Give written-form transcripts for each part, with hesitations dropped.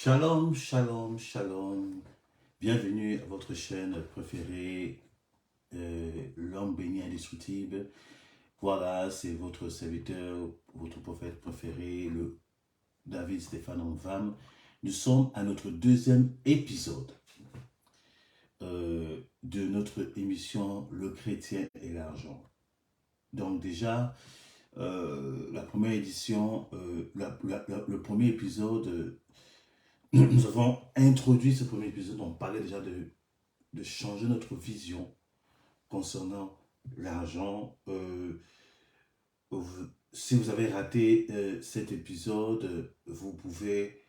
Shalom, shalom, shalom. Bienvenue à votre chaîne préférée, l'homme béni indestructible. Voilà, c'est votre serviteur, votre prophète préféré, le David Stéphane Vam. Nous sommes à notre deuxième épisode de notre émission Le chrétien et l'argent. Donc déjà, la première édition, le premier épisode, nous avons introduit ce premier épisode, on parlait déjà de changer notre vision concernant l'argent. Si vous avez raté cet épisode, vous pouvez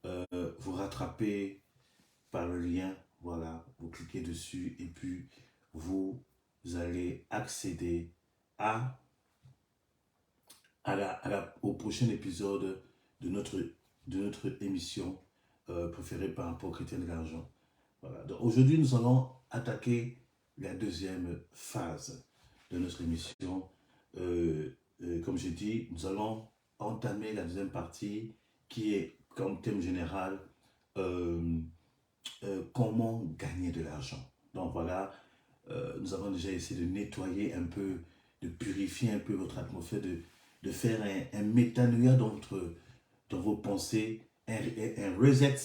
vous rattraper par le lien. Voilà, vous cliquez dessus et puis vous allez accéder au prochain épisode de notre émission préférée par rapport au chrétien de l'argent. Voilà. Aujourd'hui, nous allons attaquer la deuxième phase de notre émission. Comme j'ai dit, nous allons entamer la deuxième partie qui est comme thème général comment gagner de l'argent. Donc voilà, nous avons déjà essayé de nettoyer un peu, de purifier un peu votre atmosphère, de faire un métanoïa dans vos pensées, un reset,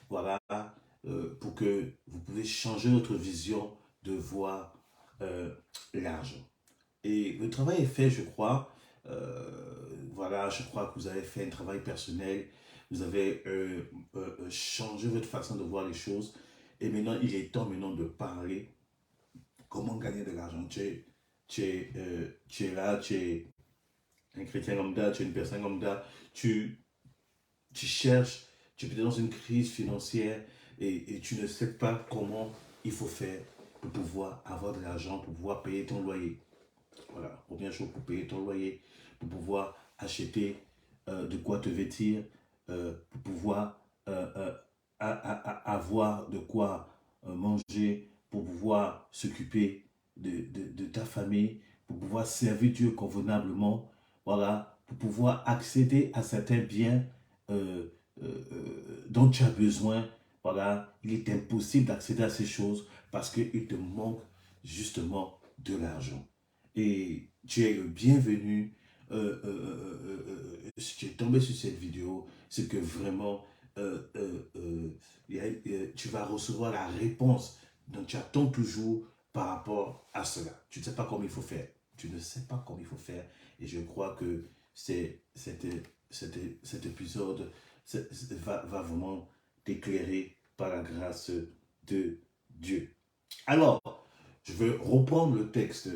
voilà, pour que vous pouvez changer votre vision de voir l'argent. Et le travail est fait, je crois. Voilà, je crois que vous avez fait un travail personnel. Vous avez changé votre façon de voir les choses. Et maintenant, il est temps maintenant de parler comment gagner de l'argent. Tu es là, tu es un chrétien lambda, tu es une personne lambda, tu cherches, tu es dans une crise financière et tu ne sais pas comment il faut faire pour pouvoir avoir de l'argent, pour pouvoir payer ton loyer. Voilà, première chose, pour payer ton loyer, pour pouvoir acheter de quoi te vêtir, pour pouvoir avoir de quoi manger, pour pouvoir s'occuper de ta famille, pour pouvoir servir Dieu convenablement, voilà, pour pouvoir accéder à certains biens dont tu as besoin. Voilà, il est impossible d'accéder à ces choses parce qu'il te manque justement de l'argent. Et tu es le bienvenu. Si tu es tombé sur cette vidéo, c'est que vraiment tu vas recevoir la réponse dont tu attends toujours par rapport à cela. Tu ne sais pas comment il faut faire. Tu ne sais pas comment il faut faire. Et je crois que cet épisode va vraiment t'éclairer par la grâce de Dieu. Alors, je veux reprendre le texte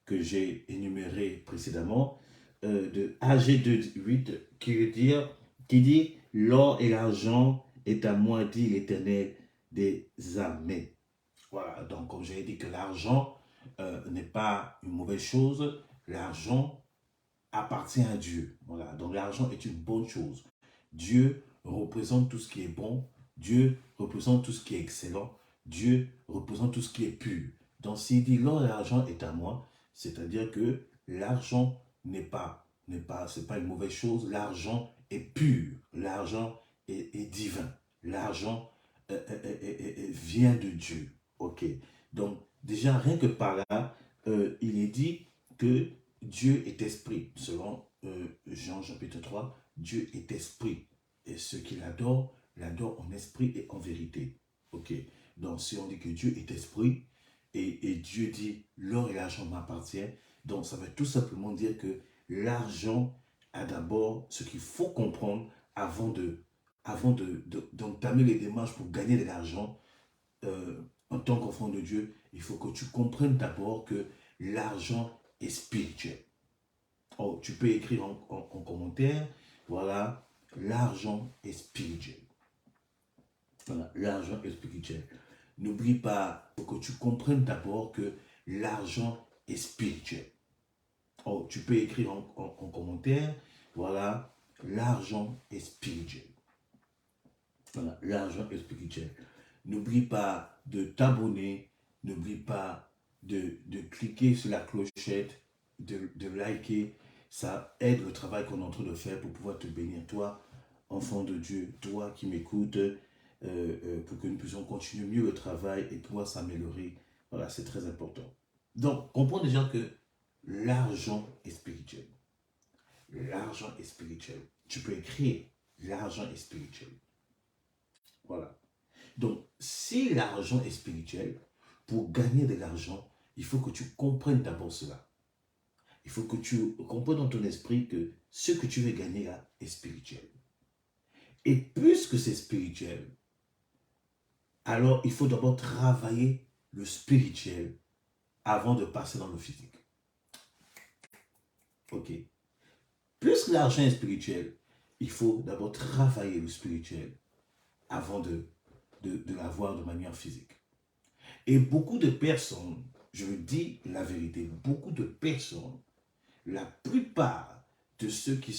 que j'ai énuméré précédemment de AG 2.8 qui dit l'or et l'argent est à moi, dit l'Éternel des armées. Voilà, donc comme j'ai dit que l'argent n'est pas une mauvaise chose, l'argent appartient à Dieu. Voilà, donc l'argent est une bonne chose. Dieu représente tout ce qui est bon, Dieu représente tout ce qui est excellent, Dieu représente tout ce qui est pur. Donc s'il dit l'or et l'argent est à moi, c'est-à-dire que l'argent c'est pas une mauvaise chose, l'argent est pur, l'argent est divin, l'argent vient de Dieu. Ok, donc déjà rien que par là, il est dit que Dieu est esprit. Selon Jean chapitre 3, Dieu est esprit. Et ceux qui l'adorent, l'adorent en esprit et en vérité. Ok. Donc si on dit que Dieu est esprit, et Dieu dit l'or et l'argent m'appartiennent, donc ça veut tout simplement dire que l'argent a d'abord ce qu'il faut comprendre avant d'entamer les démarches pour gagner de l'argent. En tant qu'enfant de Dieu, il faut que tu comprennes d'abord que l'argent est spirituel. Oh, tu peux écrire en commentaire, voilà, l'argent est spirituel. Voilà, l'argent est spirituel. N'oublie pas que tu comprennes d'abord que l'argent est spirituel. Oh, tu peux écrire en commentaire, voilà, l'argent est spirituel. Voilà, l'argent est spirituel. N'oublie pas de t'abonner, n'oublie pas de cliquer sur la clochette, de liker. Ça aide le travail qu'on est en train de faire pour pouvoir te bénir, toi, enfant de Dieu, toi qui m'écoutes, pour que nous puissions continuer mieux le travail et pouvoir s'améliorer. Voilà, c'est très important. Donc, comprends déjà que l'argent est spirituel. L'argent est spirituel. Tu peux écrire, l'argent est spirituel. Voilà. Donc, si l'argent est spirituel, pour gagner de l'argent, il faut que tu comprennes d'abord cela. Il faut que tu comprennes dans ton esprit que ce que tu veux gagner là est spirituel. Et puisque c'est spirituel, alors il faut d'abord travailler le spirituel avant de passer dans le physique. Ok. Puisque l'argent est spirituel, il faut d'abord travailler le spirituel avant de l'avoir de manière physique. Et beaucoup de personnes, je vous dis la vérité, beaucoup de personnes, la plupart de ceux qui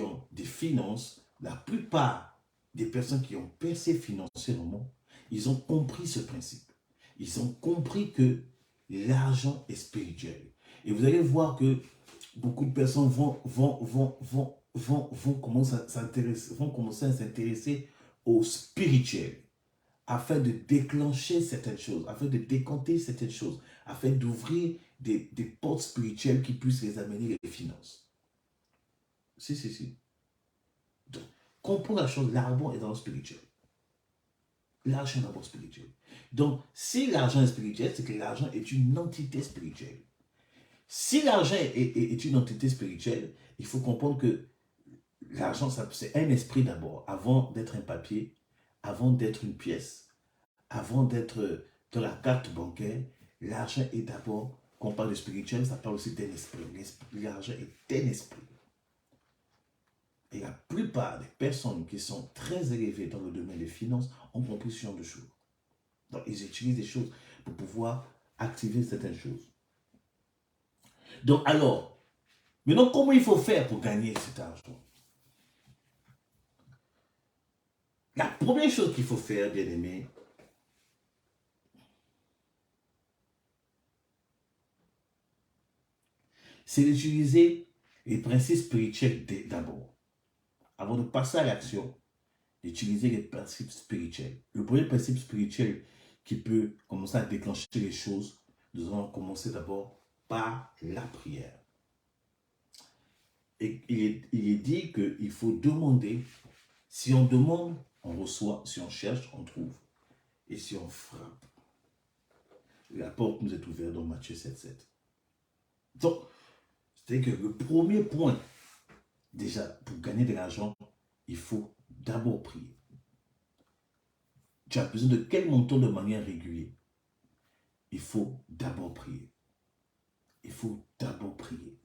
ont des finances, la plupart des personnes qui ont percé financièrement, ils ont compris ce principe. Ils ont compris que l'argent est spirituel. Et vous allez voir que beaucoup de personnes vont commencer à s'intéresser au spirituel afin de déclencher certaines choses, afin de décanter certaines choses, afin d'ouvrir des portes spirituelles qui puissent les amener les finances. Si. Donc, comprends la chose, l'argent est dans le spirituel. L'argent est d'abord spirituel. Donc, si l'argent est spirituel, c'est que l'argent est une entité spirituelle. Si l'argent est une entité spirituelle, il faut comprendre que l'argent, c'est un esprit d'abord, avant d'être un papier, avant d'être une pièce, avant d'être dans la carte bancaire. L'argent est d'abord, quand on parle de spirituel, ça parle aussi d'un esprit. L'argent est un esprit. Et la plupart des personnes qui sont très élevées dans le domaine des finances ont compris ce genre de choses. Donc, ils utilisent des choses pour pouvoir activer certaines choses. Donc, alors, maintenant, comment il faut faire pour gagner cet argent? La première chose qu'il faut faire, bien aimé, c'est d'utiliser les principes spirituels d'abord. Avant de passer à l'action, d'utiliser les principes spirituels. Le premier principe spirituel qui peut commencer à déclencher les choses, nous allons commencer d'abord par la prière. Et il est dit qu'il faut demander. Si on demande, on reçoit. Si on cherche, on trouve. Et si on frappe, la porte nous est ouverte dans Matthieu 7,7. Donc, c'est que le premier point, déjà, pour gagner de l'argent, il faut d'abord prier. Tu as besoin de quel montant de manière régulière? Il faut d'abord prier. Il faut d'abord prier.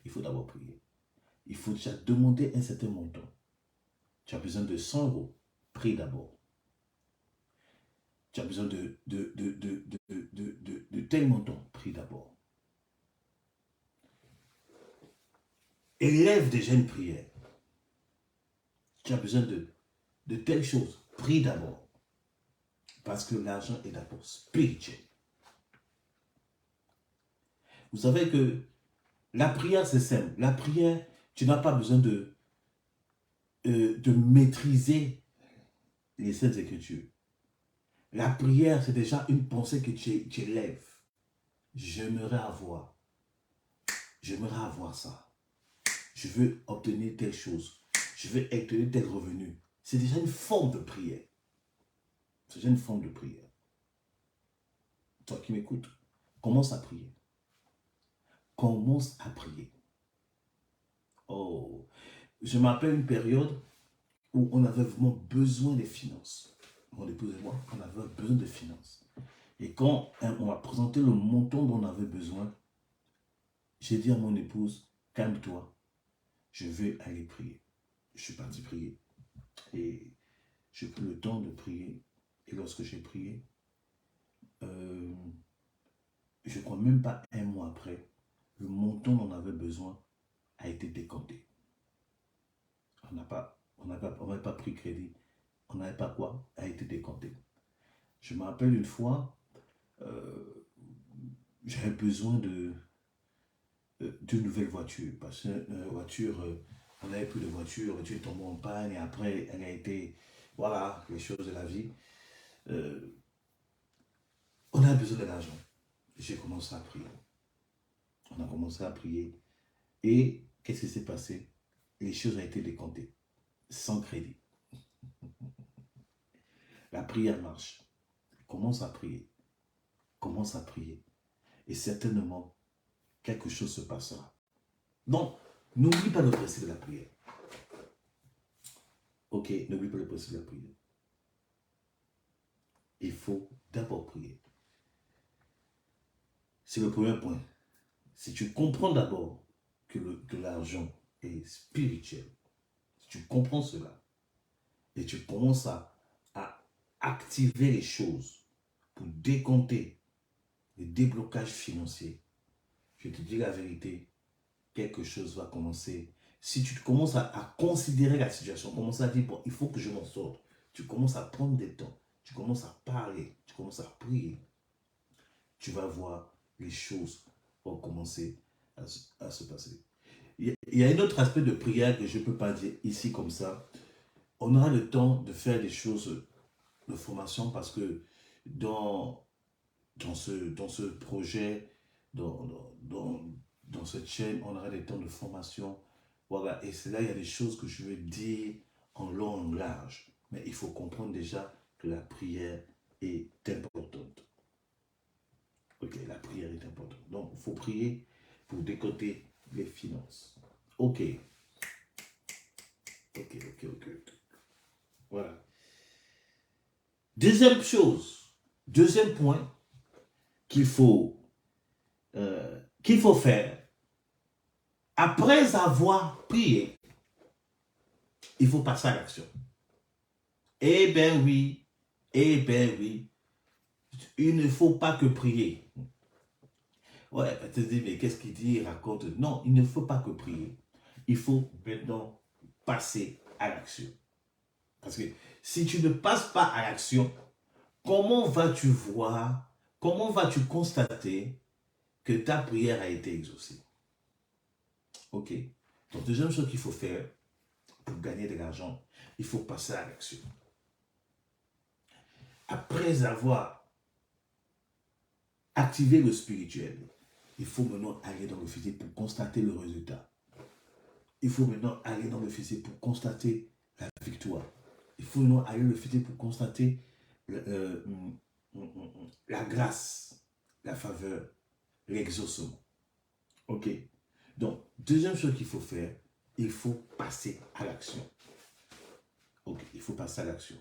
Il faut d'abord prier. Il faut déjà demander un certain montant. Tu as besoin de 100 euros. Prie d'abord. Tu as besoin de tel montant. Prie d'abord. Élève déjà une prière. Tu as besoin de telle chose. Prie d'abord. Parce que l'argent est d'abord spirituel. Vous savez que la prière, c'est simple. La prière, tu n'as pas besoin de maîtriser les Saintes Écritures. La prière, c'est déjà une pensée que tu élèves. J'aimerais avoir ça. Je veux obtenir telle chose. Je veux obtenir tel revenu. C'est déjà une forme de prière. C'est déjà une forme de prière. Toi qui m'écoutes, commence à prier. Commence à prier. Oh, je m'appelle une période où on avait vraiment besoin des finances. Mon épouse et moi, on avait besoin de finances. Et quand on m'a présenté le montant dont on avait besoin, j'ai dit à mon épouse, calme-toi, je vais aller prier. Je suis parti prier. Et j'ai pris le temps de prier. Et lorsque j'ai prié, je ne crois même pas un mois après, le montant dont on avait besoin a été décompté. On n'avait pas pris crédit. On n'avait pas quoi, a été décompté. Je me rappelle une fois, j'avais besoin d'une nouvelle voiture. Parce que une voiture on n'avait plus de voiture, la voiture est tombée en panne et après, elle a été, voilà, les choses de la vie. Euh, on a besoin de l'argent. J'ai commencé à prier. On a commencé à prier. Et qu'est-ce qui s'est passé? Les choses ont été décomptées, sans crédit. La prière marche. Commence à prier. Commence à prier. Et certainement, quelque chose se passera. Donc, n'oublie pas le principe de la prière. Ok, n'oublie pas le principe de la prière. Il faut d'abord prier. C'est le premier point. Si tu comprends d'abord que l'argent est spirituel, si tu comprends cela, et tu commences à activer les choses pour décompter les déblocages financiers, je te dis la vérité, quelque chose va commencer. Si tu commences à considérer la situation, commences à dire, bon, il faut que je m'en sorte, tu commences à prendre des temps, tu commences à parler, tu commences à prier, tu vas voir les choses vont commencer à se passer. Il y a un autre aspect de prière que je ne peux pas dire ici comme ça. On aura le temps de faire des choses de formation parce que dans ce projet, dans, dans, dans cette chaîne, on aura des temps de formation. Voilà, et c'est là, il y a des choses que je veux dire en long, en large. Mais il faut comprendre déjà que la prière est importante. Ok, la prière est importante. Donc, il faut prier pour décoter les finances. Ok. Ok. Voilà. Deuxième chose, deuxième point qu'il faut faire, après avoir prié, il faut passer à l'action. Eh bien oui, il ne faut pas que prier. Ouais, tu te dis, mais qu'est-ce qu'il dit, il raconte. Non, il ne faut pas que prier. Il faut maintenant passer à l'action. Parce que si tu ne passes pas à l'action, comment vas-tu voir, comment vas-tu constater que ta prière a été exaucée? Ok. Donc, deuxième chose qu'il faut faire pour gagner de l'argent, il faut passer à l'action. Après avoir activé le spirituel, il faut maintenant aller dans le physique pour constater le résultat. Il faut maintenant aller dans le physique pour constater la victoire. Il faut maintenant aller dans le physique pour constater la grâce, la faveur, l'exaucement. Ok. Donc, deuxième chose qu'il faut faire, il faut passer à l'action. Ok, il faut passer à l'action.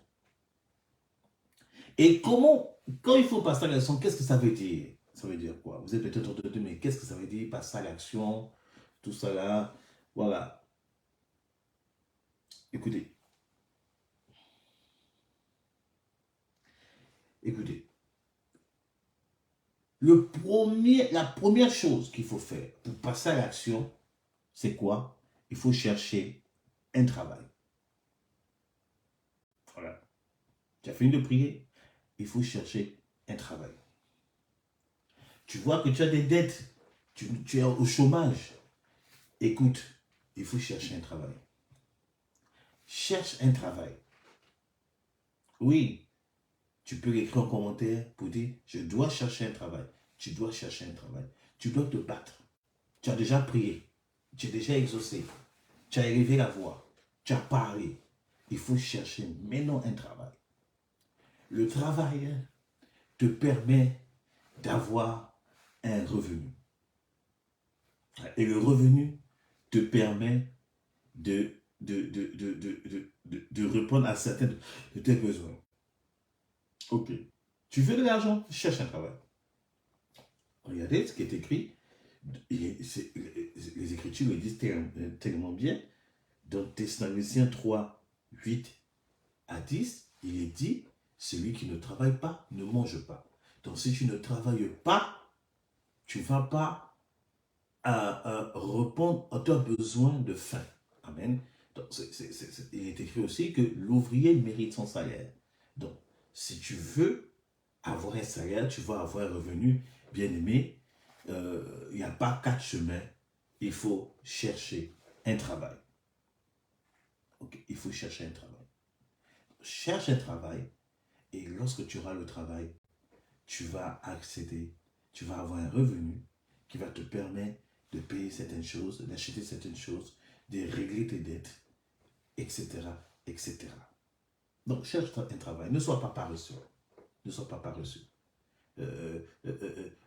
Et comment, quand il faut passer à l'action, qu'est-ce que ça veut dire? Ça veut dire quoi? Vous êtes peut-être entendu, mais qu'est-ce que ça veut dire passer à l'action? Tout ça là, voilà. Écoutez. La première chose qu'il faut faire pour passer à l'action, c'est quoi? Il faut chercher un travail. Voilà. Tu as fini de prier, il faut chercher un travail. Tu vois que tu as des dettes, tu es au chômage. Écoute, il faut chercher un travail. Cherche un travail. Oui, tu peux écrire en commentaire pour dire, je dois chercher un travail. Tu dois chercher un travail. Tu dois te battre. Tu as déjà prié. Tu as déjà exaucé. Tu as élevé la voix. Tu as parlé. Il faut chercher maintenant un travail. Le travail te permet d'avoir un revenu. Et le revenu te permet de répondre à certains de tes besoins. Ok. Tu veux de l'argent, cherche un travail. Regardez ce qui est écrit. Les Écritures le disent tellement bien. Dans Thessaloniciens 3, 8 à 10, il est dit, celui qui ne travaille pas ne mange pas. Donc si tu ne travailles pas, tu ne vas pas répondre à ton besoin de faim. Amen. Donc, il est écrit aussi que l'ouvrier mérite son salaire. Donc, si tu veux avoir un salaire, tu vas avoir un revenu, bien aimé, il n'y a pas 4 chemins. Il faut chercher un travail. ok, il faut chercher un travail. Cherche un travail et lorsque tu auras le travail, tu vas accéder, tu vas avoir un revenu qui va te permettre de payer certaines choses, d'acheter certaines choses, de régler tes dettes, etc., etc. Donc, cherche un travail. Ne sois pas paresseux. Ne sois pas paresseux.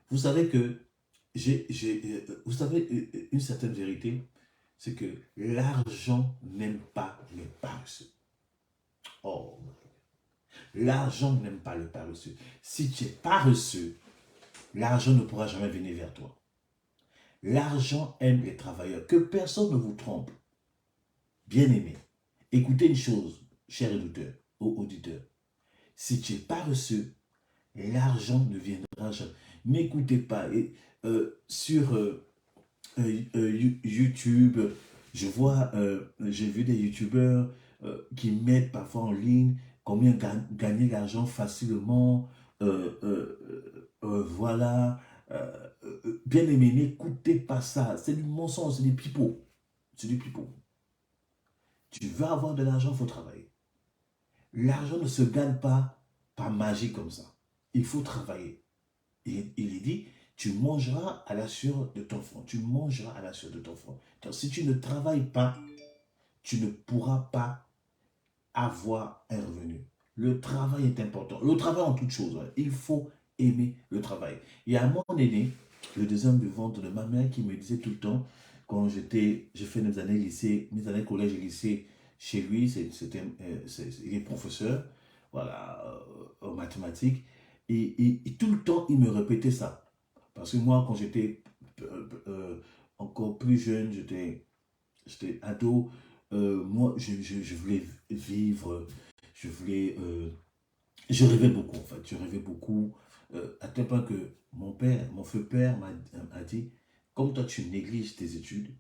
Vous savez que vous savez une certaine vérité, c'est que l'argent n'aime pas les paresseux. Oh, l'argent n'aime pas les paresseux. Si tu es paresseux, l'argent ne pourra jamais venir vers toi. L'argent aime les travailleurs. Que personne ne vous trompe. Bien-aimé, écoutez une chose, cher auditeur. Si tu es paresseux, l'argent ne viendra jamais. N'écoutez pas. Sur YouTube, j'ai vu des YouTubeurs qui mettent parfois en ligne combien gagner l'argent facilement. Voilà. Bien aimé, n'écoutez pas ça. C'est du mensonge, c'est du pipeau. C'est du pipeau. Tu veux avoir de l'argent, il faut travailler. L'argent ne se gagne pas par magie comme ça. Il faut travailler. Il est dit, tu mangeras à la sueur de ton front. Tu mangeras à la sueur de ton front. Donc, si tu ne travailles pas, tu ne pourras pas avoir un revenu. Le travail est important. Le travail en toute chose. Il faut aimer le travail. Il y a mon aîné, le deuxième du ventre de ma mère, qui me disait tout le temps, quand j'ai fait mes années lycée, mes années collège et lycée chez lui, il est professeur, voilà, en mathématiques, et tout le temps, il me répétait ça. Parce que moi, quand j'étais encore plus jeune, j'étais ado, moi, je voulais vivre, je voulais, je rêvais beaucoup, en fait, je rêvais beaucoup, à tel point que mon feu père m'a dit, comme toi, tu négliges tes études,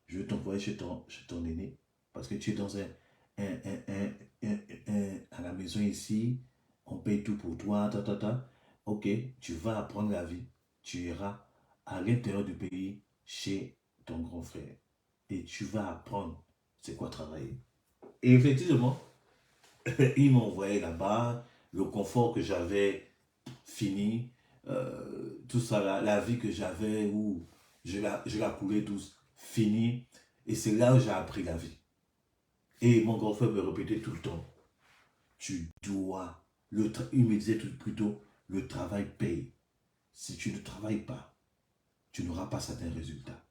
je vais t'envoyer chez ton aîné, parce que tu es dans un, un- à la maison ici, on paye tout pour toi, ok, tu vas apprendre la vie, tu iras à l'intérieur du pays, chez ton grand frère, et tu vas apprendre c'est quoi travailler. Et effectivement, il m'a envoyé là-bas, le confort que j'avais fini, tout ça, la vie que j'avais où je la coulais douce, fini. Et c'est là où j'ai appris la vie. Et mon grand frère me répétait tout le temps, tu dois, il me disait plutôt, le travail paye. Si tu ne travailles pas, tu n'auras pas certains résultats.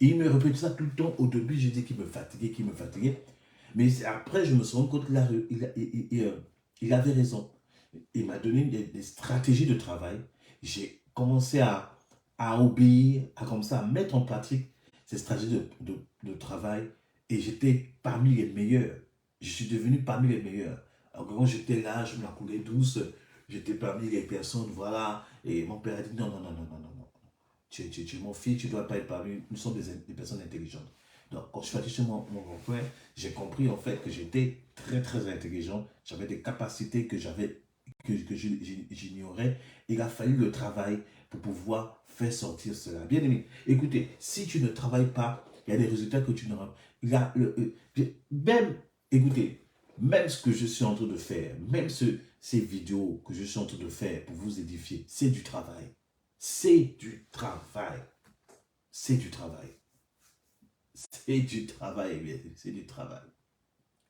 Et il me répétait ça tout le temps. Au début, j'ai dit qu'il me fatiguait, qu'il me fatiguait. Mais après, je me suis rendu compte qu'il avait raison. Il m'a donné des stratégies de travail. J'ai commencé à obéir, à comme ça, à mettre en pratique ces stratégies de travail. Et j'étais parmi les meilleurs. Je suis devenu parmi les meilleurs. Alors, quand j'étais là, je me la coulais douce. J'étais parmi les personnes, voilà. Et mon père a dit non, non, non, non, non, non, non. Tu es mon fils, tu ne dois pas être parmi. Nous sommes des personnes intelligentes. Donc, quand je suis allé chez mon grand-père, j'ai compris en fait que j'étais très, très intelligent. J'avais des capacités que j'ignorais. Il a fallu le travail pour pouvoir faire sortir cela. Bien aimé, écoutez, si tu ne travailles pas, il y a des résultats que tu n'auras pas. Même, écoutez, même ce que je suis en train de faire, même ces vidéos que je suis en train de faire pour vous édifier, c'est du travail. C'est du travail. C'est du travail. C'est du travail, c'est du travail.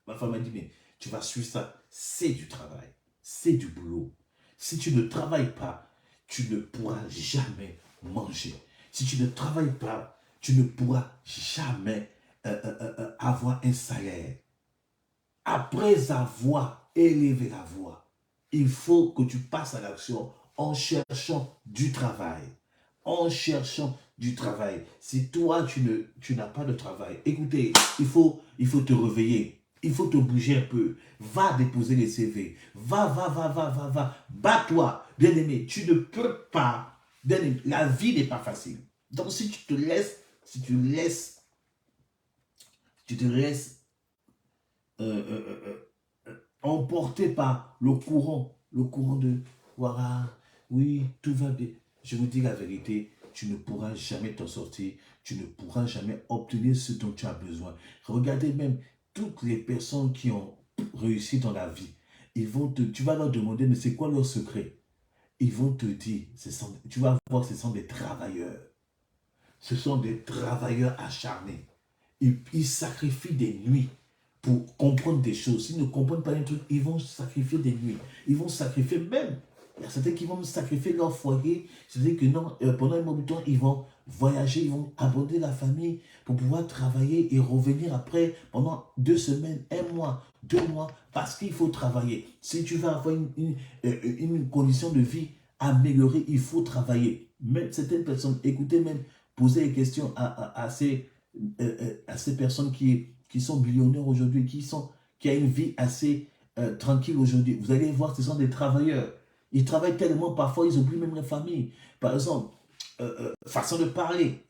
Ma femme m'a dit, mais tu vas suivre ça. C'est du travail. C'est du boulot. Si tu ne travailles pas, tu ne pourras jamais manger. Si tu ne travailles pas, tu ne pourras jamais avoir un salaire. Après avoir élevé la voix, il faut que tu passes à l'action en cherchant du travail. En cherchant du travail. Si toi, tu n'as pas de travail, écoutez, il faut te réveiller. Il faut te bouger un peu. Va déposer les CV. Va. Bats-toi. Bien-aimé, tu ne peux pas. Bien-aimé, la vie n'est pas facile. Donc, si tu te laisses, tu te laisses emporté par le courant de, voilà, oui, tout va bien. Je vous dis la vérité, tu ne pourras jamais t'en sortir, tu ne pourras jamais obtenir ce dont tu as besoin. Regardez même toutes les personnes qui ont réussi dans la vie, tu vas leur demander, mais c'est quoi leur secret? Ils vont te dire, tu vas voir, ce sont des travailleurs. Ce sont des travailleurs acharnés. Ils sacrifient des nuits pour comprendre des choses. S'ils ne comprennent pas un truc, ils vont sacrifier des nuits. Ils vont sacrifier même. Il y a certains qui vont sacrifier leur foyer. C'est-à-dire que non, pendant un moment de temps, ils vont voyager, ils vont abandonner la famille pour pouvoir travailler et revenir après pendant 2 semaines, 1 mois, 2 mois, parce qu'il faut travailler. Si tu veux avoir une condition de vie améliorée, il faut travailler. Même certaines personnes, écoutez même, poser des questions à ces personnes qui sont millionnaires aujourd'hui, qui ont une vie assez tranquille aujourd'hui. Vous allez voir, ce sont des travailleurs. Ils travaillent tellement, parfois ils oublient même la famille. Par exemple, façon de parler.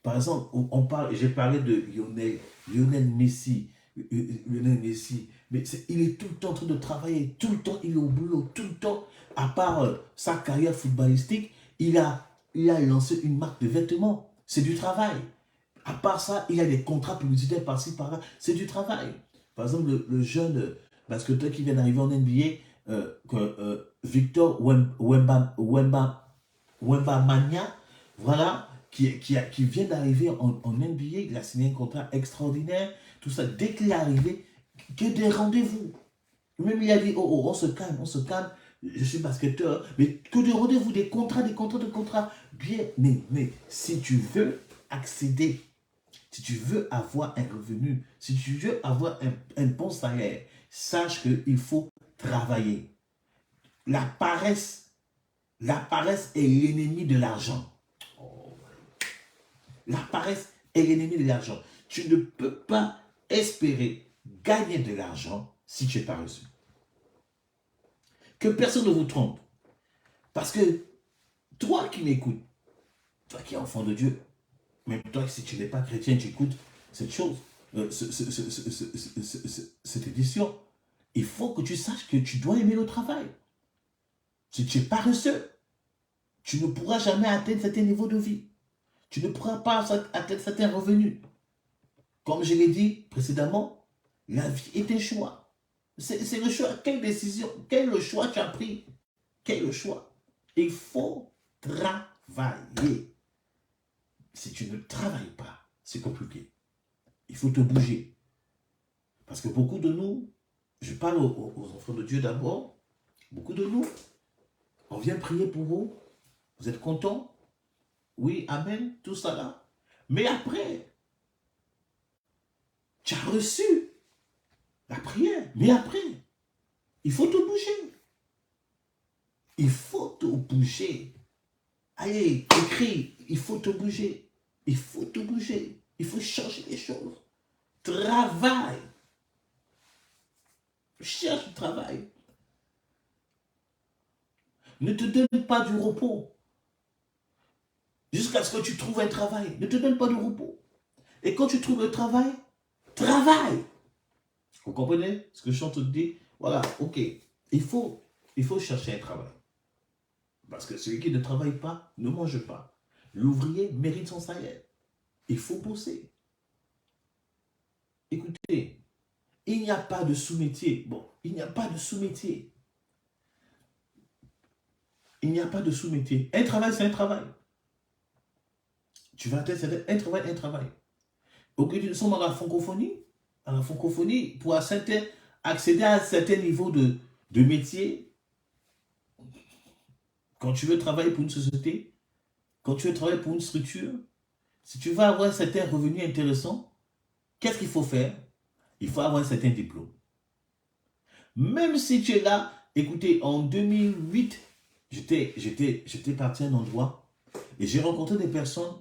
Par exemple, j'ai parlé de Lionel Messi. Lionel Messi. Mais il est tout le temps en train de travailler. Tout le temps, il est au boulot. Tout le temps, à part sa carrière footballistique, il a lancé une marque de vêtements. C'est du travail. À part ça, il y a des contrats publicitaires par-ci, par-là. C'est du travail. Par exemple, le jeune basketteur qui vient d'arriver en NBA, Victor Wembanyama, voilà, qui vient d'arriver en NBA. Il a signé un contrat extraordinaire. Tout ça, dès qu'il est arrivé, que des rendez-vous. Même il a dit, oh, on se calme. Je suis basketteur, mais que des rendez-vous, des contrats. Bien, mais si tu veux accéder, si tu veux avoir un revenu, si tu veux avoir un bon salaire, sache qu'il faut travailler. La paresse est l'ennemi de l'argent. La paresse est l'ennemi de l'argent. Tu ne peux pas espérer gagner de l'argent si tu es paresseux. Que personne ne vous trompe. Parce que toi qui m'écoutes, toi qui es enfant de Dieu, même toi, si tu n'es pas chrétien, tu écoutes cette chose, cette édition. Il faut que tu saches que tu dois aimer le travail. Si tu es paresseux, tu ne pourras jamais atteindre certains niveaux de vie. Tu ne pourras pas atteindre certains revenus. Comme je l'ai dit précédemment, la vie est un choix. C'est le choix. Quelle décision, quel le choix tu as pris? Quel est le choix? Il faut travailler. Si tu ne travailles pas, c'est compliqué. Il faut te bouger. Parce que beaucoup de nous, je parle aux enfants de Dieu d'abord, beaucoup de nous, on vient prier pour vous. Vous êtes contents? Oui, amen, tout ça là. Mais après, tu as reçu la prière. Mais après, il faut te bouger. Il faut te bouger. Allez, écris, il faut te bouger. Il faut te bouger. Il faut changer les choses. Travaille. Cherche du travail. Ne te donne pas du repos. Jusqu'à ce que tu trouves un travail. Ne te donne pas de repos. Et quand tu trouves le travail, travaille. Vous comprenez ce que je suis en train de dire? Voilà, ok. Il faut chercher un travail. Parce que celui qui ne travaille pas ne mange pas. L'ouvrier mérite son salaire. Il faut bosser. Écoutez, il n'y a pas de sous-métier. Bon, il n'y a pas de sous-métier. Il n'y a pas de sous-métier. Un travail, c'est un travail. Tu vas atteindre un travail, un travail. Ok, nous sommes dans la francophonie. Dans la francophonie, pour accéder à un certain niveau de métier, quand tu veux travailler pour une société, quand tu veux travailler pour une structure, si tu veux avoir un certain revenu intéressant, qu'est-ce qu'il faut faire? Il faut avoir un certain diplôme. Même si tu es là, écoutez, en 2008, j'étais parti à un endroit et j'ai rencontré des personnes,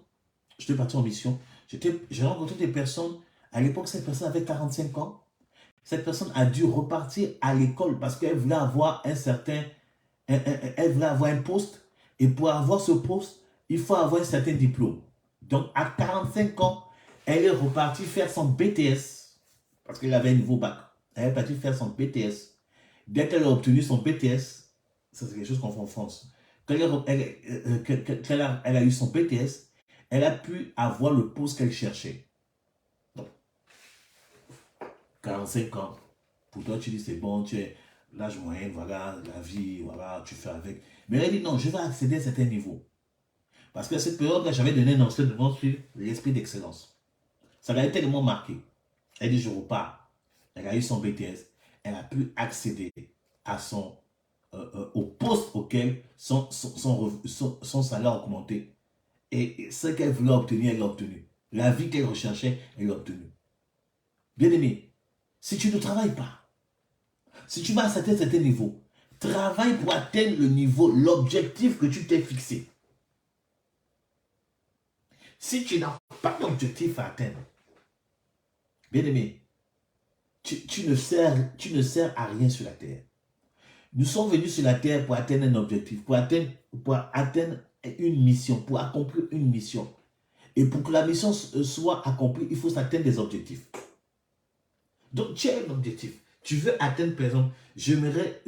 j'étais parti en mission, j'ai rencontré des personnes, à l'époque, cette personne avait 45 ans, cette personne a dû repartir à l'école parce qu'elle voulait avoir elle voulait avoir un poste, et pour avoir ce poste, il faut avoir un certain diplôme. Donc, à 45 ans, elle est repartie faire son BTS, parce qu'elle avait un nouveau bac. Elle est partie faire son BTS. Dès qu'elle a obtenu son BTS, ça c'est quelque chose qu'on fait en France, quand elle a eu son BTS, elle a pu avoir le poste qu'elle cherchait. Donc, 45 ans. Pour toi, tu dis c'est bon, tu es l'âge moyen, voilà, la vie, voilà, tu fais avec. Mais elle dit non, je vais accéder à certains niveaux. Parce qu'à cette période-là, j'avais donné un enseignement sur l'esprit d'excellence. Ça l'avait tellement marqué. Elle dit je repars. Elle a eu son BTS. Elle a pu accéder à au poste auquel son salaire a augmenté. Et ce qu'elle voulait obtenir, elle l'a obtenu. La vie qu'elle recherchait, elle l'a obtenue. Bien aimé, si tu ne travailles pas, si tu vas à un certain niveau, travaille pour atteindre le niveau, l'objectif que tu t'es fixé. Si tu n'as pas d'objectif à atteindre, bien aimé, tu ne sers à rien sur la terre. Nous sommes venus sur la terre pour atteindre un objectif, pour atteindre une mission, pour accomplir une mission. Et pour que la mission soit accomplie, il faut s'atteindre des objectifs. Donc, tu as un objectif. Tu veux atteindre, par exemple, j'aimerais.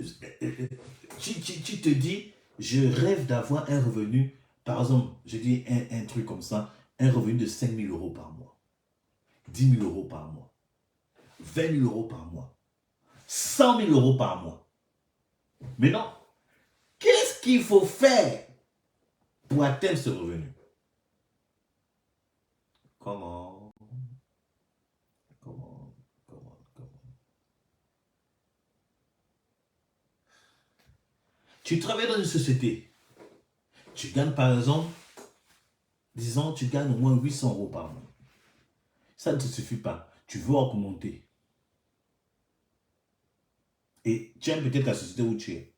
Tu te dis, je rêve d'avoir un revenu, par exemple, je dis un truc comme ça, un revenu de 5 000 euros par mois, 10 000 euros par mois, 20 000 euros par mois, 100 000 euros par mois. Mais non, qu'est-ce qu'il faut faire pour atteindre ce revenu? Comment? Tu travailles dans une société. Tu gagnes par exemple, disons, tu gagnes au moins 800 euros par mois. Ça ne te suffit pas. Tu veux augmenter. Et tu aimes peut-être la société où tu es.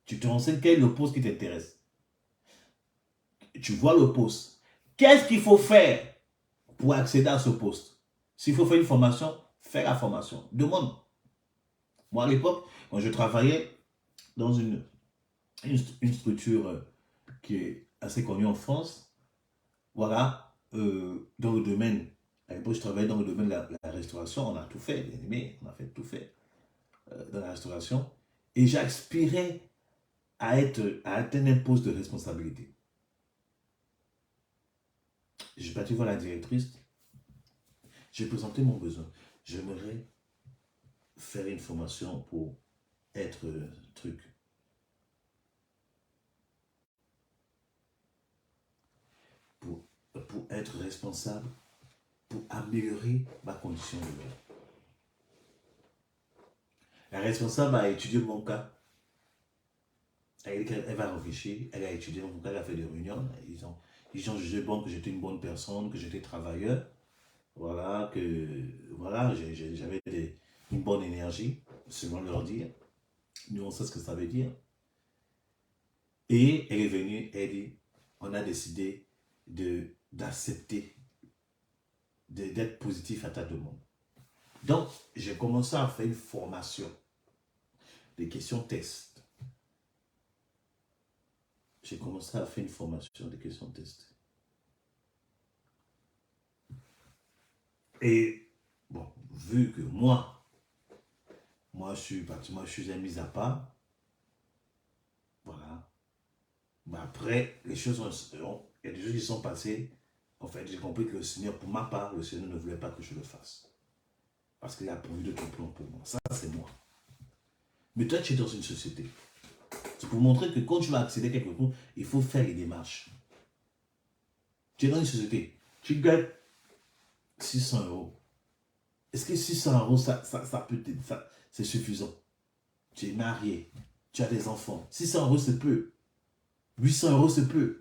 Tu te renseignes quel est le poste qui t'intéresse. Tu vois le poste. Qu'est-ce qu'il faut faire pour accéder à ce poste? S'il faut faire une formation, fais la formation. Demande. Moi, à l'époque, quand je travaillais dans une structure qui est assez connue en France, voilà, dans le domaine, à l'époque, je travaillais dans le domaine de la restauration, on a tout fait, bien aimé, on a fait tout fait dans la restauration, et j'aspirais à atteindre un poste de responsabilité. J'ai parti voir la directrice, j'ai présenté mon besoin. J'aimerais faire une formation pour être truc. Pour être responsable, pour améliorer ma condition de vie. La responsable a étudié mon cas. Elle va réfléchir, elle a étudié mon cas, elle a fait des réunions. Ils ont jugé bon que j'étais une bonne personne, que j'étais travailleur. Voilà, j'avais une bonne énergie, selon leur dire. Nous, on sait ce que ça veut dire. Et elle est venue, elle dit, on a décidé d'accepter, d'être positif à ta demande. Donc, j'ai commencé à faire une formation des questions tests. J'ai commencé à faire une formation des questions tests. Et, bon, vu que moi je suis un mis à part, voilà. Mais après, les choses il y a des choses qui sont passées. En fait, j'ai compris que le Seigneur, pour ma part, le Seigneur ne voulait pas que je le fasse. Parce qu'il a pourvu de ton plan pour moi. Ça, c'est moi. Mais toi, tu es dans une société. C'est pour montrer que quand tu vas accéder à quelque chose, il faut faire les démarches. Tu es dans une société. Tu gagnes 600 euros. Est-ce que 600 euros, ça peut t'aider, c'est suffisant? Tu es marié. Tu as des enfants. 600 euros, c'est peu. 800 euros, c'est peu.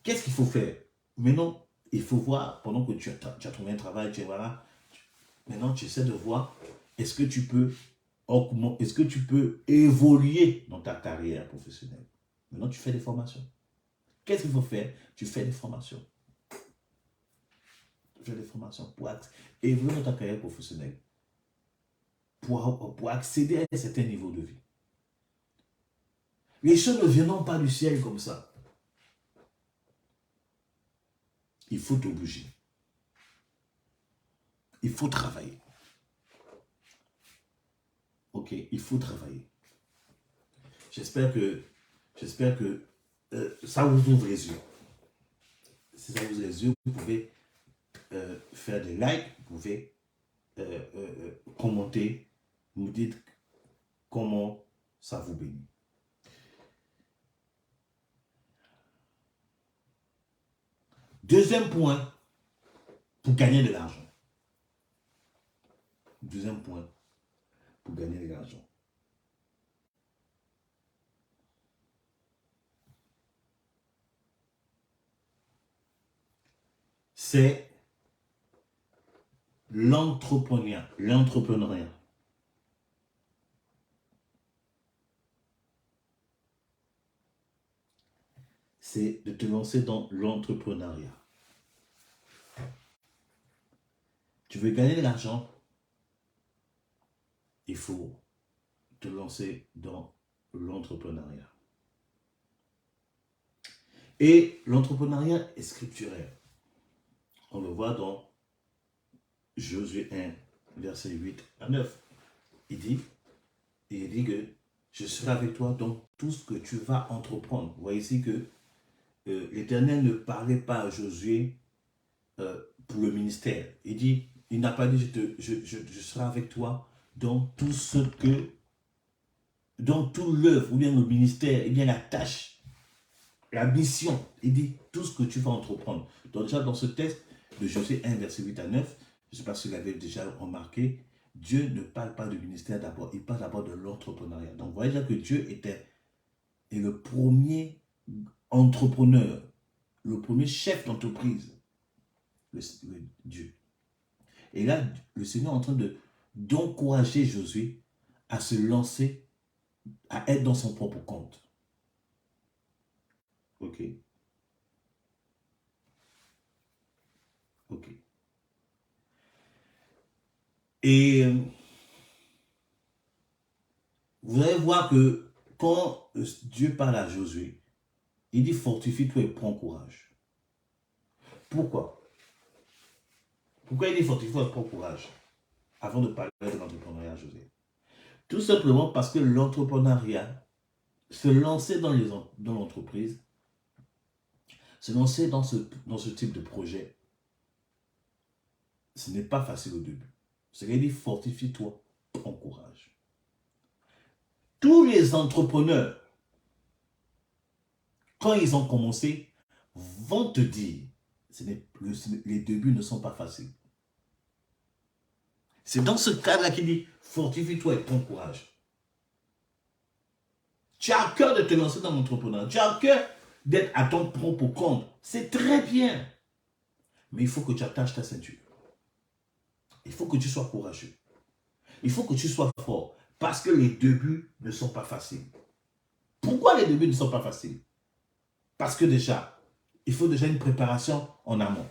Qu'est-ce qu'il faut faire? Maintenant, il faut voir, pendant que tu as trouvé un travail, maintenant, tu essaies de voir, est-ce que tu peux évoluer dans ta carrière professionnelle? Maintenant, tu fais des formations. Qu'est-ce qu'il faut faire? Tu fais des formations. Tu fais des formations pour évoluer dans ta carrière professionnelle. Pour accéder à un certain niveau de vie. Les choses ne viendront pas du ciel comme ça. Il faut t'obliger. Il faut travailler. Ok, il faut travailler. J'espère que ça vous ouvre les yeux. Si ça vous ouvre les yeux, vous pouvez faire des likes, vous pouvez commenter, nous dites comment ça vous bénit. Deuxième point, pour gagner de l'argent. Deuxième point, pour gagner de l'argent. C'est l'entrepreneuriat. L'entrepreneuriat. C'est de te lancer dans l'entrepreneuriat. Tu veux gagner de l'argent, il faut te lancer dans l'entrepreneuriat. Et l'entrepreneuriat est scripturel. On le voit dans Josué 1, verset 8 à 9. Il dit que je serai avec toi dans tout ce que tu vas entreprendre. Vous voyez ici que l'Éternel ne parlait pas à Josué pour le ministère. Il n'a pas dit je serai avec toi dans tout ce que, dans tout l'œuvre, ou bien le ministère, et bien la tâche, la mission. Il dit tout ce que tu vas entreprendre. Donc déjà dans ce texte de Josué 1, verset 8 à 9, je ne sais pas si vous l'avez déjà remarqué, Dieu ne parle pas du ministère d'abord, il parle d'abord de l'entrepreneuriat. Donc vous voyez déjà que Dieu est le premier entrepreneur, le premier chef d'entreprise, Dieu. Et là, le Seigneur est en train d'encourager Josué à se lancer, à être dans son propre compte. Ok. Ok. Et vous allez voir que quand Dieu parle à Josué, il dit fortifie-toi et prends courage. Pourquoi? Pourquoi il dit fortifie-toi et prends courage avant de parler de l'entrepreneuriat à Josué? Tout simplement parce que l'entrepreneuriat, se lancer dans l'entreprise, se lancer dans ce type de projet, ce n'est pas facile au début. Ce qu'il dit fortifie-toi, prends courage. Tous les entrepreneurs, quand ils ont commencé, vont te dire, les débuts ne sont pas faciles. C'est dans ce cadre-là qu'il dit, fortifie-toi et prends courage. Tu as à cœur de te lancer dans l'entrepreneuriat, tu as à cœur d'être à ton propre compte. C'est très bien. Mais il faut que tu attaches ta ceinture. Il faut que tu sois courageux. Il faut que tu sois fort. Parce que les débuts ne sont pas faciles. Pourquoi les débuts ne sont pas faciles? Parce que déjà, il faut déjà une préparation en amont.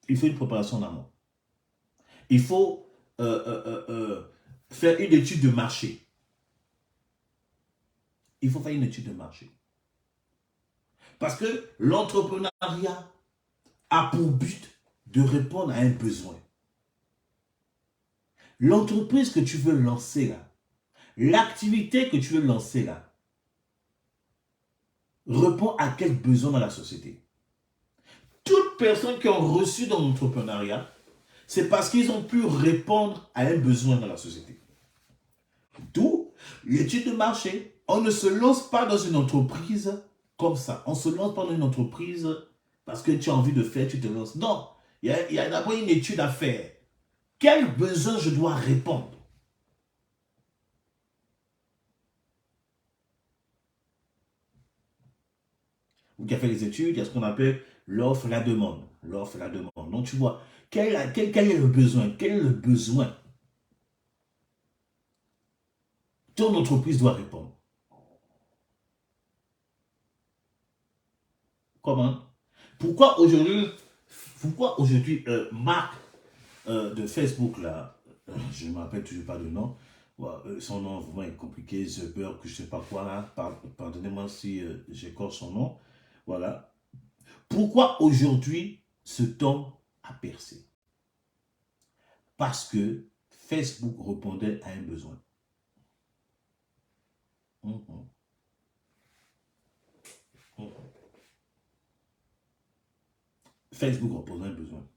Il faut une préparation en amont. Il faut faire une étude de marché. Il faut faire une étude de marché. Parce que l'entrepreneuriat a pour but de répondre à un besoin. L'entreprise que tu veux lancer là, l'activité que tu veux lancer là, répond à quel besoin dans la société? Toutes personnes qui ont reçu dans l'entrepreneuriat, c'est parce qu'ils ont pu répondre à un besoin dans la société. D'où l'étude de marché. On ne se lance pas dans une entreprise comme ça. On ne se lance pas dans une entreprise parce que tu as envie de faire, tu te lances. Non, il y a d'abord une étude à faire. Quel besoin je dois répondre? Vous qui avez fait les études, il y a ce qu'on appelle l'offre et la demande. L'offre et la demande. Donc tu vois, quel est le besoin? Quel est le besoin? Ton entreprise doit répondre. Comment? Pourquoi aujourd'hui, Marc de Facebook, là, je ne me rappelle toujours pas de nom, son nom vraiment est compliqué, Zuckerberg, que je ne sais pas quoi, là, pardonnez-moi si j'écorche son nom, voilà. Pourquoi aujourd'hui ce homme a percé? Parce que Facebook répondait à un besoin. Mhm. Mhm. Facebook répondait à un besoin.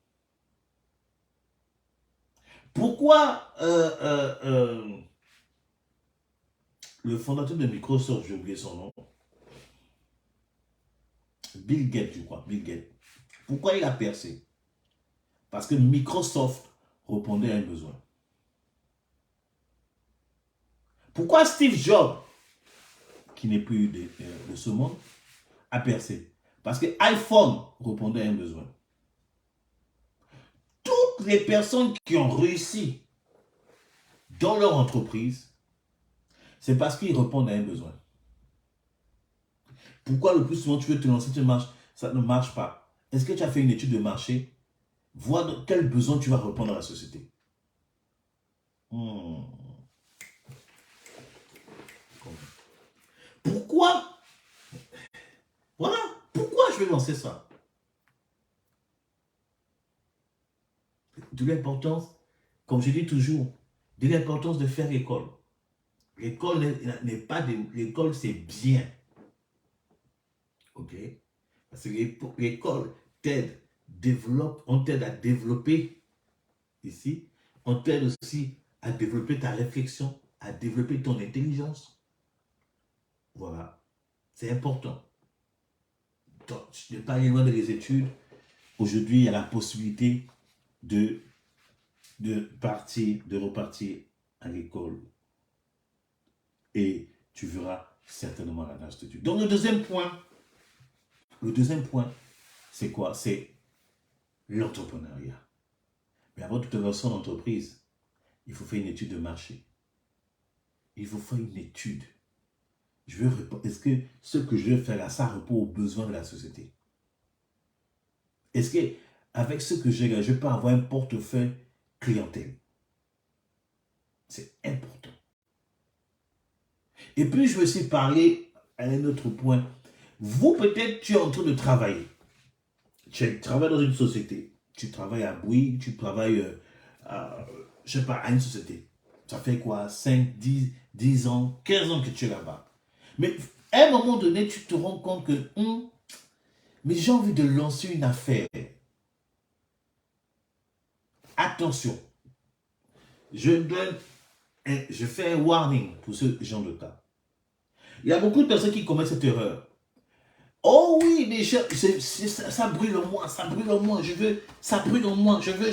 Pourquoi le fondateur de Microsoft, j'ai oublié son nom, Bill Gates, je crois, Bill Gates. Pourquoi il a percé? Parce que Microsoft répondait à un besoin. Pourquoi Steve Jobs, qui n'est plus de ce monde, a percé? Parce que iPhone répondait à un besoin. Toutes les personnes qui ont réussi dans leur entreprise, c'est parce qu'ils répondent à un besoin. Pourquoi le plus souvent tu veux te lancer, ça ne marche pas? Est-ce que tu as fait une étude de marché? Vois de quel besoin tu vas répondre à la société. Pourquoi? Voilà. Pourquoi je vais lancer ça? De l'importance, comme je dis toujours, de l'importance de faire l'école. L'école n'est pas l'école, c'est bien. Ok? Parce que l'école t'aide, on t'aide à développer ici, on t'aide aussi à développer ta réflexion, à développer ton intelligence. Voilà. C'est important. Donc, je n'ai pas aller loin des études. Aujourd'hui, il y a la possibilité de repartir à l'école. Et tu verras certainement la nage de Dieu. Donc, le deuxième point, c'est quoi? C'est l'entrepreneuriat. Mais avant de te lancer en entreprise, il faut faire une étude de marché. Il faut faire une étude. Est-ce que ce que je vais faire là, ça répond aux besoins de la société? Est-ce que avec ce que j'ai là, je peux avoir un portefeuille clientèle? C'est important. Et puis, je vais aussi parler à un autre point. Vous, peut-être, tu es en train de travailler. Tu travailles dans une société. Tu travailles à Bouygues, tu travailles, je ne sais pas, à une société. Ça fait quoi? 5, 10 ans, 15 ans que tu es là-bas. Mais à un moment donné, tu te rends compte que, mais j'ai envie de lancer une affaire. Attention. Je fais un warning pour ce genre de cas. Il y a beaucoup de personnes qui commettent cette erreur. Oh oui, déjà, ça brûle en moi, ça brûle en moi, ça brûle en moi, je veux.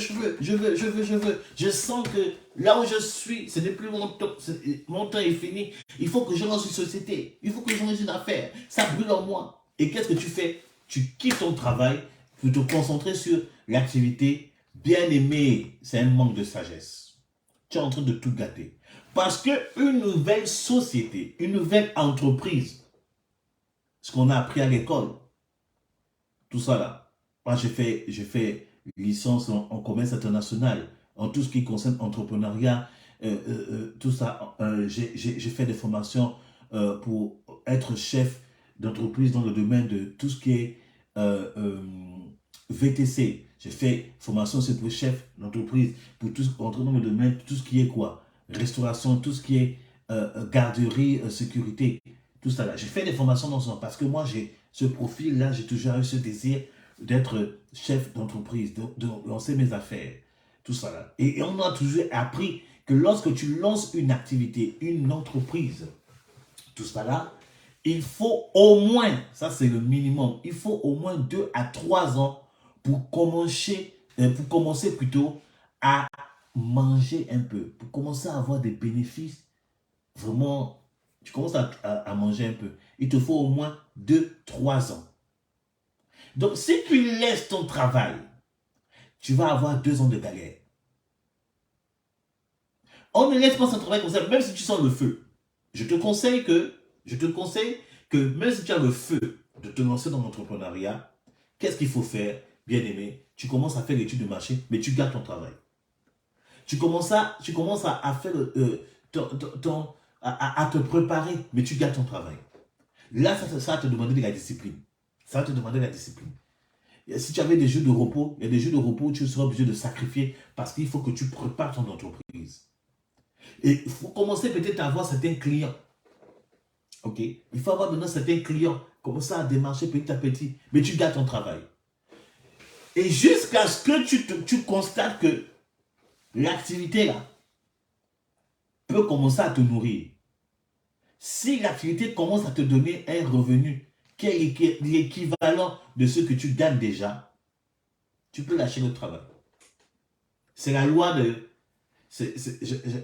Je sens que là où je suis, ce n'est plus mon temps est fini. Il faut que je lance une société, il faut que je lance une affaire, ça brûle en moi. Et qu'est-ce que tu fais? Tu quittes ton travail pour te concentrer sur l'activité. Bien aimé, c'est un manque de sagesse. Tu es en train de tout gâter. Parce qu'une nouvelle société, une nouvelle entreprise, ce qu'on a appris à l'école, tout ça là. Moi, j'ai fait licence en commerce international, en tout ce qui concerne entrepreneuriat, tout ça. J'ai fait des formations pour être chef d'entreprise dans le domaine de tout ce qui est VTC. J'ai fait formation aussi pour chef d'entreprise, pour entrer dans le domaine de tout ce qui est quoi? Restauration, tout ce qui est garderie, sécurité. Tout ça là. J'ai fait des formations dans ce sens parce que moi, j'ai ce profil-là, j'ai toujours eu ce désir d'être chef d'entreprise, de lancer mes affaires, tout ça là. Et on a toujours appris que lorsque tu lances une activité, une entreprise, tout ça là, il faut au moins, ça c'est le minimum, il faut au moins 2 à 3 ans pour commencer plutôt à manger un peu, pour commencer à avoir des bénéfices vraiment. Tu commences à manger un peu. Il te faut au moins 2-3 ans. Donc, si tu laisses ton travail, tu vas avoir 2 ans de galère. On ne laisse pas son travail comme ça, même si tu sens le feu. Je te conseille que même si tu as le feu de te lancer dans l'entrepreneuriat, qu'est-ce qu'il faut faire, bien aimé? Tu commences à faire l'étude de marché, mais tu gardes ton travail. Tu commences à faire à te préparer, mais tu gardes ton travail. Là, ça va te demander de la discipline. Ça va te demander de la discipline. Et si tu avais des jours de repos, il y a des jours de repos où tu seras obligé de sacrifier parce qu'il faut que tu prépares ton entreprise. Et il faut commencer peut-être à avoir certains clients. Ok? Il faut avoir maintenant certains clients. Commencer à démarcher petit à petit, mais tu gardes ton travail. Et jusqu'à ce que tu constates que l'activité là peut commencer à te nourrir. Si l'activité commence à te donner un revenu qui est l'équivalent de ce que tu gagnes déjà, tu peux lâcher le travail. C'est la loi de...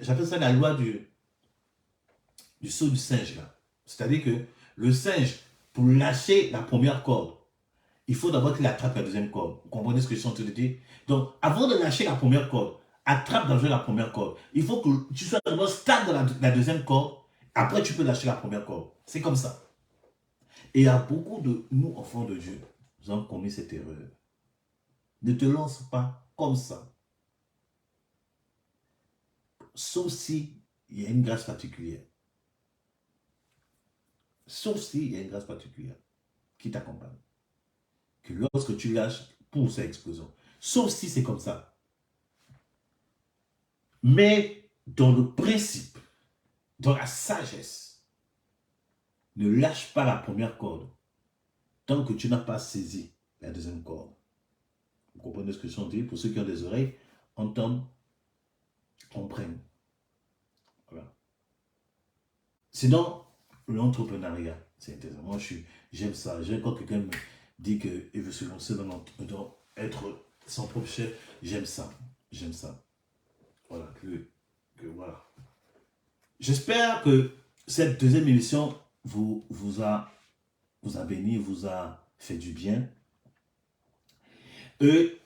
J'appelle ça la loi du saut du singe. C'est-à-dire que le singe, pour lâcher la première corde, il faut d'abord qu'il attrape la deuxième corde. Vous comprenez ce que je suis en train de dire? Donc, avant de lâcher la première corde, attrape d'abord la première corde. Il faut que tu sois d'abord stable dans la deuxième corde. Après, tu peux lâcher la première corde. C'est comme ça. Et il y a beaucoup de nous, enfants de Dieu, nous avons commis cette erreur. Ne te lance pas comme ça. Sauf si il y a une grâce particulière. Sauf si il y a une grâce particulière qui t'accompagne. Que lorsque tu lâches, pour cette explosion. Sauf si c'est comme ça. Mais dans le principe, dans la sagesse, ne lâche pas la première corde tant que tu n'as pas saisi la deuxième corde. Vous comprenez ce que je suis en train de dire? Pour ceux qui ont des oreilles, entendent, comprennent. Voilà. Sinon, l'entrepreneuriat, c'est intéressant. Moi, j'aime ça. J'aime quand quelqu'un me dit qu'il veut se lancer dans être son propre chef. J'aime ça. J'aime ça. Voilà. Voilà. J'espère que cette deuxième émission vous a béni, vous a fait du bien. Le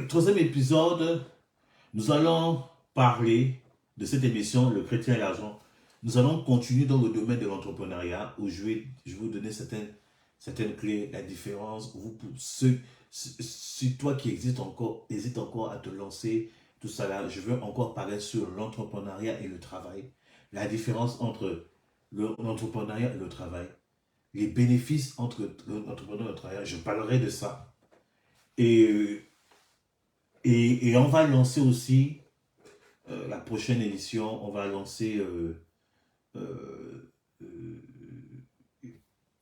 troisième épisode, nous allons parler de cette émission, Le chrétien et l'argent. Nous allons continuer dans le domaine de l'entrepreneuriat où je vais vous donner certaines clés, la différence. Si toi qui hésite encore à te lancer, tout ça là, je veux encore parler sur l'entrepreneuriat et le travail. La différence entre l'entrepreneuriat et le travail. Les bénéfices entre l'entrepreneuriat et le travail. Je parlerai de ça. Et on va lancer aussi la prochaine édition, on va lancer...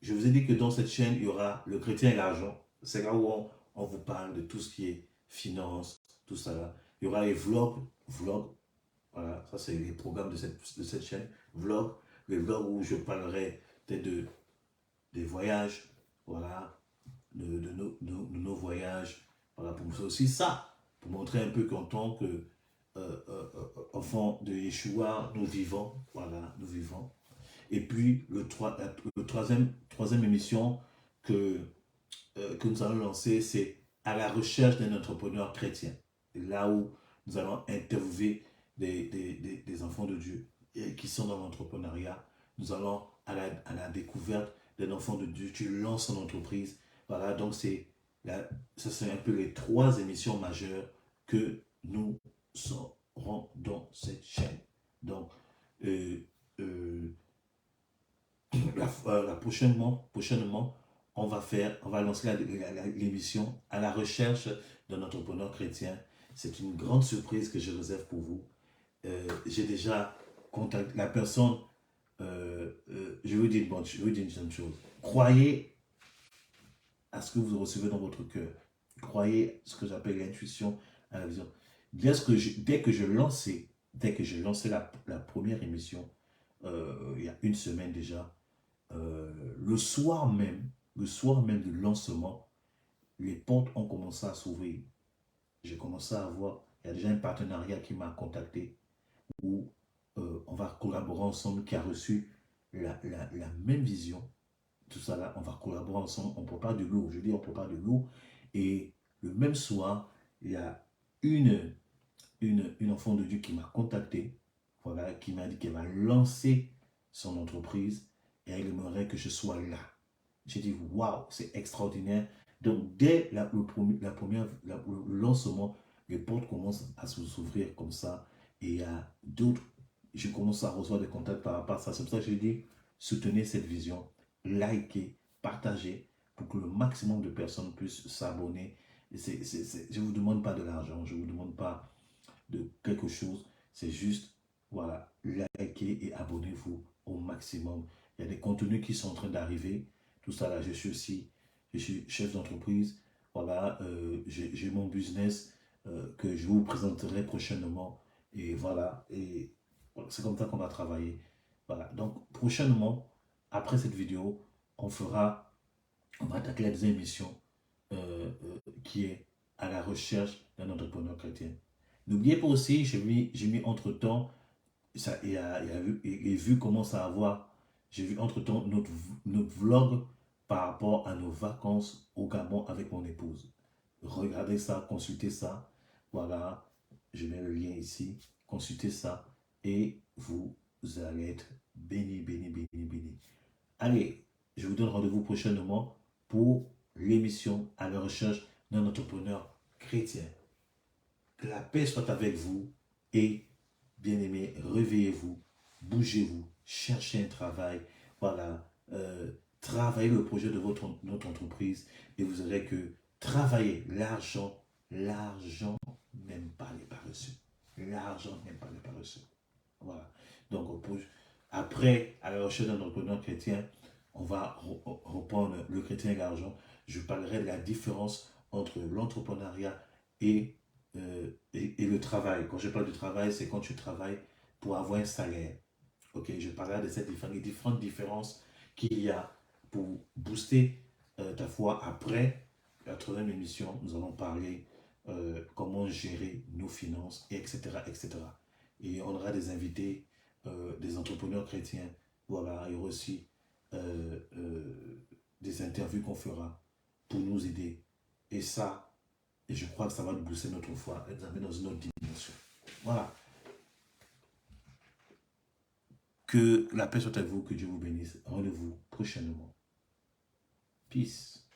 je vous ai dit que dans cette chaîne, il y aura le chrétien et l'argent. C'est là où on vous parle de tout ce qui est finance, tout ça là. Il y aura les vlogs, voilà, ça c'est les programmes de cette chaîne, les vlogs où je parlerai peut-être des voyages, voilà, de nos voyages, voilà, pour montrer aussi ça, pour montrer un peu qu'en tant que enfant de Yeshua, nous vivons, voilà, nous vivons. Et puis, le troisième émission que nous allons lancer, c'est à la recherche d'un entrepreneur chrétien. Et là où nous allons interviewer des enfants de Dieu qui sont dans l'entrepreneuriat. Nous allons à la découverte d'un enfant de Dieu qui lance son entreprise. Voilà, donc ça c'est un peu les 3 émissions majeures que nous aurons dans cette chaîne. Donc, prochainement, on va lancer l'émission à la recherche d'un entrepreneur chrétien. C'est une grande surprise que je réserve pour vous. J'ai déjà contacté la personne. Je vous dis une chose. Croyez à ce que vous recevez dans votre cœur. Croyez à ce que j'appelle l'intuition, à la vision. Dès que je lançais la première émission, il y a une semaine déjà, le soir même du lancement, les portes ont commencé à s'ouvrir. J'ai commencé à voir, il y a déjà un partenariat qui m'a contacté où on va collaborer ensemble, qui a reçu la même vision. Tout ça là, on va collaborer ensemble, on prépare du lourd. Je dis on prépare du lourd. Et le même soir, il y a une enfant de Dieu qui m'a contacté, voilà, qui m'a dit qu'elle va lancer son entreprise et elle aimerait que je sois là. J'ai dit, waouh, c'est extraordinaire. Donc, dès le lancement, les portes commencent à s'ouvrir comme ça. Et il y a d'autres, je commence à recevoir des contacts par rapport à ça. C'est pour ça que j'ai dit, soutenez cette vision, likez, partagez, pour que le maximum de personnes puissent s'abonner. Je ne vous demande pas de l'argent, je ne vous demande pas de quelque chose, c'est juste, voilà, likez et abonnez-vous au maximum. Il y a des contenus qui sont en train d'arriver, tout ça là, je suis chef d'entreprise, voilà, j'ai mon business, que je vous présenterai prochainement. Et voilà, et c'est comme ça qu'on va travailler. Voilà, donc prochainement, après cette vidéo, on va attaquer la deuxième émission qui est à la recherche d'un entrepreneur chrétien. N'oubliez pas aussi, j'ai mis entre-temps, et vu comment ça va avoir, j'ai vu entre-temps notre vlog par rapport à nos vacances au Gabon avec mon épouse. Regardez ça, consultez ça. Voilà, je mets le lien ici. Consultez ça et vous allez être béni, béni, béni, béni. Allez, je vous donne rendez-vous prochainement pour l'émission à la recherche d'un entrepreneur chrétien. Que la paix soit avec vous et, bien aimé, réveillez-vous, bougez-vous, cherchez un travail, voilà, travaillez le projet de notre entreprise et vous verrez que travailler, l'argent n'aime pas les paresseux. L'argent n'aime pas les paresseux. Voilà. Donc, après, à la recherche d'un entrepreneur chrétien, on va reprendre le chrétien et l'argent. Je parlerai de la différence entre l'entrepreneuriat et le travail. Quand je parle du travail, c'est quand tu travailles pour avoir un salaire. Ok, je parlerai de ces différentes différences qu'il y a pour booster ta foi. Après la troisième émission, nous allons parler comment gérer nos finances, etc., etc. Et on aura des invités, des entrepreneurs chrétiens. Voilà, il y aura aussi des interviews qu'on fera pour nous aider. Et ça, et je crois que ça va nous booster notre foi et nous amener dans une autre dimension. Voilà. Que la paix soit avec vous, que Dieu vous bénisse. Rendez-vous prochainement. Peace.